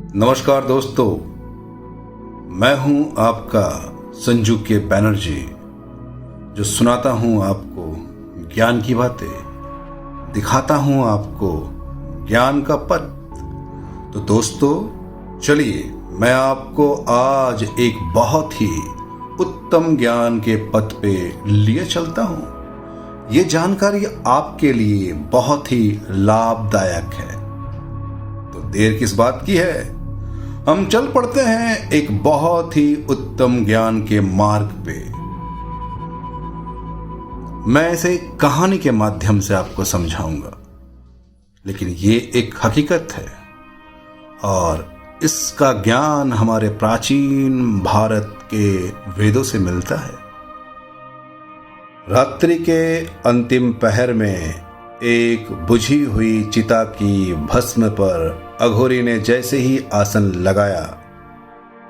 नमस्कार दोस्तों, मैं हूं आपका संजू के बैनर्जी, जो सुनाता हूं आपको ज्ञान की बातें, दिखाता हूं आपको ज्ञान का पथ। तो दोस्तों चलिए, मैं आपको आज एक बहुत ही उत्तम ज्ञान के पथ पे लिए चलता हूं। ये जानकारी आपके लिए बहुत ही लाभदायक है। तो देर किस बात की है, हम चल पड़ते हैं एक बहुत ही उत्तम ज्ञान के मार्ग पे। मैं इसे एक कहानी के माध्यम से आपको समझाऊंगा, लेकिन ये एक हकीकत है और इसका ज्ञान हमारे प्राचीन भारत के वेदों से मिलता है। रात्रि के अंतिम पहर में एक बुझी हुई चिता की भस्म पर अघोरी ने जैसे ही आसन लगाया,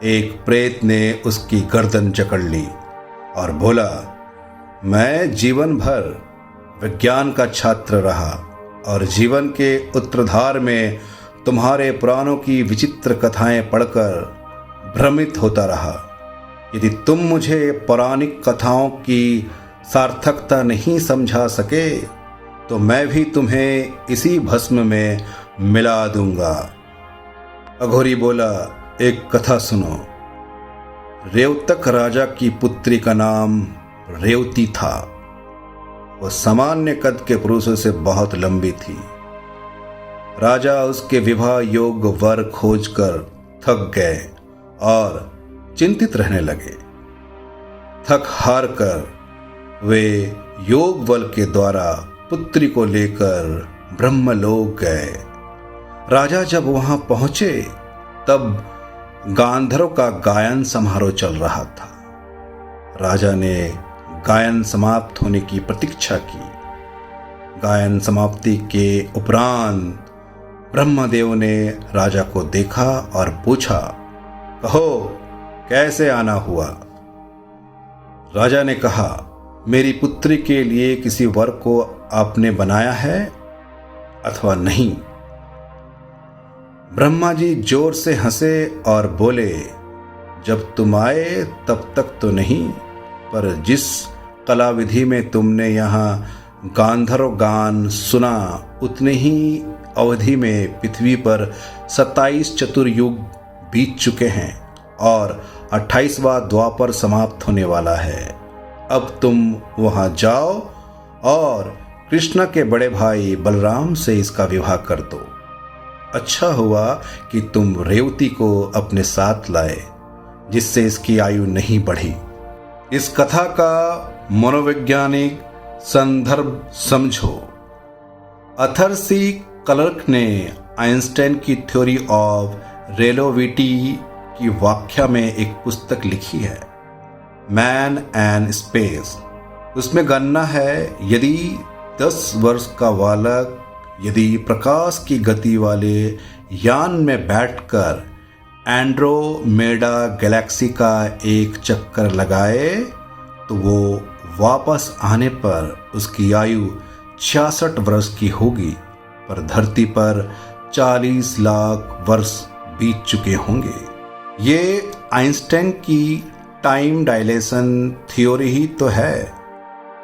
एक प्रेत ने उसकी गर्दन जकड़ ली और बोला, मैं जीवन भर विज्ञान का छात्र रहा और जीवन के उत्तरार्ध में तुम्हारे पुराणों की विचित्र कथाएं पढ़कर भ्रमित होता रहा। यदि तुम मुझे पौराणिक कथाओं की सार्थकता नहीं समझा सके तो मैं भी तुम्हें इसी भस्म में मिला दूंगा। अघोरी बोला, एक कथा सुनो। रेवतक राजा की पुत्री का नाम रेवती था। वह सामान्य कद के पुरुषों से बहुत लंबी थी। राजा उसके विवाह योग्य वर खोजकर थक गए और चिंतित रहने लगे। थक हार कर वे योग बल के द्वारा पुत्री को लेकर ब्रह्मलोक गए। राजा जब वहां पहुंचे तब गांधर्व का गायन समारोह चल रहा था। राजा ने गायन समाप्त होने की प्रतीक्षा की। गायन समाप्ति के उपरांत ब्रह्मदेव ने राजा को देखा और पूछा, कहो कैसे आना हुआ? राजा ने कहा, मेरी पुत्री के लिए किसी वर को आपने बनाया है अथवा नहीं? ब्रह्मा जी जोर से हंसे और बोले, जब तुम आए तब तक तो नहीं, पर जिस कला विधि में तुमने यहाँ गांधर्व गान सुना उतने ही अवधि में पृथ्वी पर 27 चतुर्युग बीत चुके हैं और 28वां द्वापर समाप्त होने वाला है। अब तुम वहां जाओ और कृष्ण के बड़े भाई बलराम से इसका विवाह कर दो। अच्छा हुआ कि तुम रेवती को अपने साथ लाए, जिससे इसकी आयु नहीं बढ़ी। इस कथा का मनोवैज्ञानिक संदर्भ समझो। आर्थर सी क्लर्क ने आइंस्टाइन की थ्योरी ऑफ रिलेटिविटी की व्याख्या में एक पुस्तक लिखी है, मैन एंड स्पेस। उसमें गणना है, यदि 10 वर्ष का बालक यदि प्रकाश की गति वाले यान में बैठकर एंड्रोमेडा गैलेक्सी का एक चक्कर लगाए तो वो वापस आने पर उसकी आयु 66 वर्ष की होगी, पर धरती पर 40 लाख वर्ष बीत चुके होंगे। ये आइंस्टाइन की टाइम डायलेशन थ्योरी ही तो है,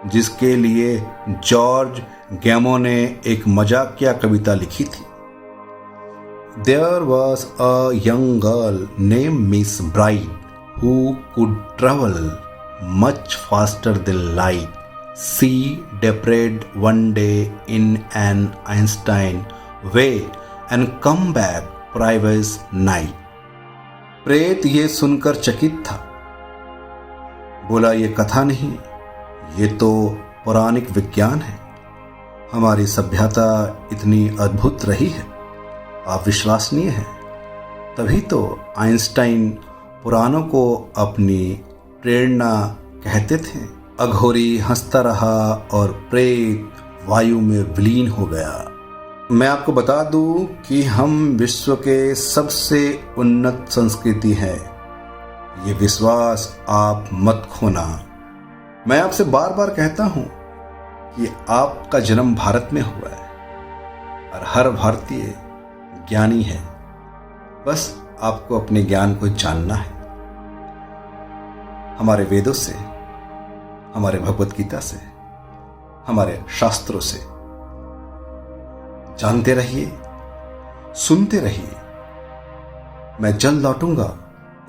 जिसके लिए जॉर्ज गैमो ने एक मजाकिया कविता लिखी थी। There was a young girl named Miss Bright who could travel much faster than light. She departed one day in an Einstein way and come back previous night. प्रेत ये सुनकर चकित था। बोला, ये कथा नहीं, ये तो पौराणिक विज्ञान है। हमारी सभ्यता इतनी अद्भुत रही है, अविश्वसनीय है। तभी तो आइंस्टाइन पुराणों को अपनी प्रेरणा कहते थे। अघोरी हंसता रहा और प्रेत वायु में विलीन हो गया। मैं आपको बता दूं कि हम विश्व के सबसे उन्नत संस्कृति हैं। ये विश्वास आप मत खोना। मैं आपसे बार बार कहता हूं कि आपका जन्म भारत में हुआ है और हर भारतीय ज्ञानी है। बस आपको अपने ज्ञान को जानना है। हमारे वेदों से, हमारे भगवत गीता से, हमारे शास्त्रों से जानते रहिए, सुनते रहिए। मैं जल्द लौटूंगा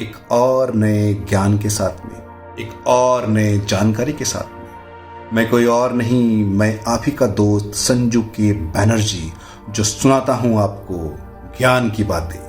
एक और नए ज्ञान के साथ में, एक और नए जानकारी के साथ में। मैं कोई और नहीं, मैं आप ही का दोस्त संजू के बैनर्जी, जो सुनाता हूं आपको ज्ञान की बातें।